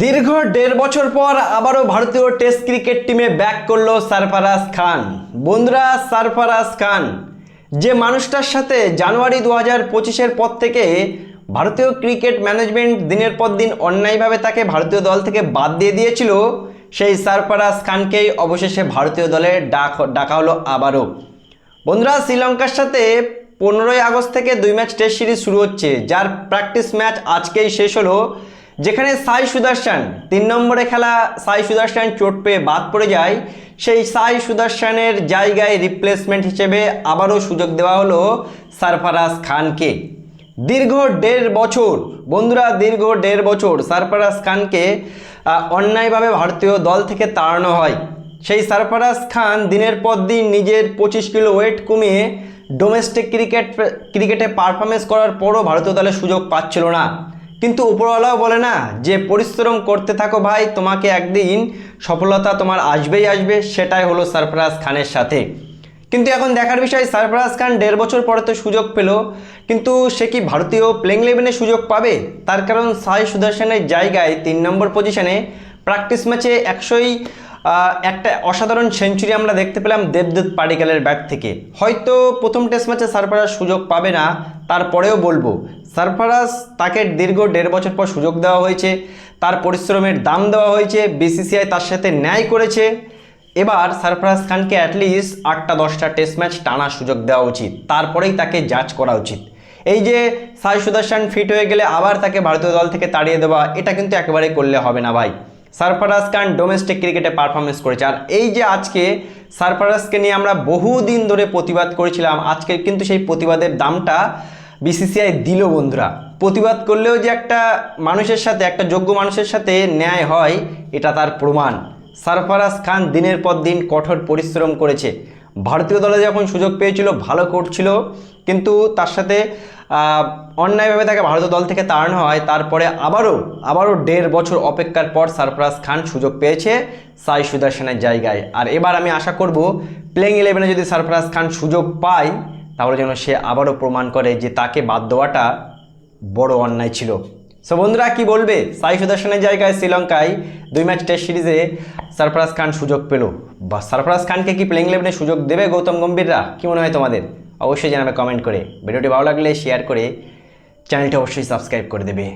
দীর্ঘ 1.5 বছর পর আবারও ভারতীয় টেস্ট ক্রিকেট টিমে ব্যাক করলো সরফরাজ খান। বন্ধুরা, সরফরাজ খান যে মানুষটার সাথে জানুয়ারি 2025-এর পর থেকে ভারতীয় ক্রিকেট ম্যানেজমেন্ট দিনের পর দিন অন্যায়ভাবে তাকে ভারতীয় দল থেকে বাদ দিয়ে দিয়েছিল, সেই সরফরাজ খানকেই অবশেষে ভারতীয় দলে ডাকা হলো আবারও। বন্ধুরা, শ্রীলঙ্কার সাথে 15ই আগস্ট থেকে 2 ম্যাচ টেস্ট সিরিজ শুরু হচ্ছে, যার প্র্যাকটিস ম্যাচ আজকেই শেষ হলো, যেখানে সাই সুদর্শন 3 নম্বরে খেলা সাই সুদর্শন চোট পেয়ে বাদ পড়ে যায়। সেই সাই সুদর্শনের জায়গায় রিপ্লেসমেন্ট হিসেবে আবারও সুযোগ দেওয়া হলো সরফরাজ খানকে। দীর্ঘ 1.5 বছর, বন্ধুরা, দীর্ঘ 1.5 বছর সরফরাজ খানকে অন্যায়ভাবে ভারতীয় দল থেকে তাড়ানো হয়। সেই সরফরাজ খান দিনের পর দিন নিজের 25 কিলো ওয়েট কমিয়ে ডোমেস্টিক ক্রিকেটে পারফরমেন্স করার পরও ভারতীয় দলে সুযোগ পাচ্ছিল না। কিন্তু উপরওয়ালাও বলে না যে পরিশ্রম করতে থাকো ভাই, তোমাকে একদিন সফলতা তোমার আসবেই আসবে। সেটাই হলো সরফরাজ খানের সাথে। কিন্তু এখন দেখার বিষয়, সরফরাজ খান 1.5 বছর পরে তো সুযোগ পেল, কিন্তু সে কি ভারতীয় প্লেইং 11-এ সুযোগ পাবে? তার কারণ সাই সুদর্শনের জায়গায় 3 নম্বর পজিশনে প্র্যাকটিস ম্যাচে একটা অসাধারণ সেঞ্চুরি আমরা দেখতে পেলাম দেবদূত পাডিক্কালের ব্যাট থেকে। হয়তো প্রথম টেস্ট ম্যাচে সরফরাজ সুযোগ পাবে না, তারপরেও বলবো সরফরাজ তাকে দীর্ঘ 1.5 বছর পর সুযোগ দেওয়া হয়েছে, তার পরিশ্রমের দাম দেওয়া হয়েছে, বিসিসিআই তার সাথে ন্যায় করেছে। এবার সরফরাজ খানকে অ্যাটলিস্ট 8টা-10টা টেস্ট ম্যাচ টানার সুযোগ দেওয়া উচিত, তারপরেই তাকে জাজ করা উচিত। এই যে সাই সুদর্শন ফিট হয়ে গেলে আবার তাকে ভারতীয় দল থেকে তাড়িয়ে দেওয়া, এটা কিন্তু একেবারেই করলে হবে না ভাই। সরফরাজ খান ডোমেস্টিক ক্রিকেটে পারফরমেন্স করেছে, আর এই যে আজকে সরফরাজকে নিয়ে আমরা বহুদিন ধরে প্রতিবাদ করেছিলাম, আজকে কিন্তু সেই প্রতিবাদের দামটা বিসিসিআই দিল। বন্ধুরা, প্রতিবাদ করলেও যে একটা মানুষের সাথে, একটা যোগ্য মানুষের সাথে ন্যায় হয়, এটা তার প্রমাণ। সরফরাজ খান দিনের পর দিন কঠোর পরিশ্রম করেছে, ভারতীয় দলে যখন সুযোগ পেয়েছিল ভালো করছিল, কিন্তু তার সাথে অন্যায়ভাবে তাকে ভারতীয় দল থেকে তাড়ানো হয়। তারপরে আবারও 1.5 বছর অপেক্ষার পর সরফরাজ খান সুযোগ পেয়েছে সাই সুদর্শনের জায়গায়। আর এবার আমি আশা করব প্লেইং 11-এ যদি সরফরাজ খান সুযোগ পায়, তাহলে যেন সে আবারও প্রমাণ করে যে তাকে বাদ দেওয়াটা বড় অন্যায় ছিল। সো বন্ধুরা, কি বলবে? সাই সুদর্শনের জায়গায় শ্রীলঙ্কায় 2 ম্যাচ টেস্ট সিরিজে সরফরাজ খান সুযোগ পেল, বা সরফরাজ খানকে কি প্লেইং 11-এ সুযোগ দেবে গৌতম গম্ভীররা? কি মনে হয় তোমাদের? অবশ্যই জানাবে কমেন্ট করে। ভিডিওটি ভালো লাগলে শেয়ার করে চ্যানেলটি অবশ্যই সাবস্ক্রাইব করে দেবে।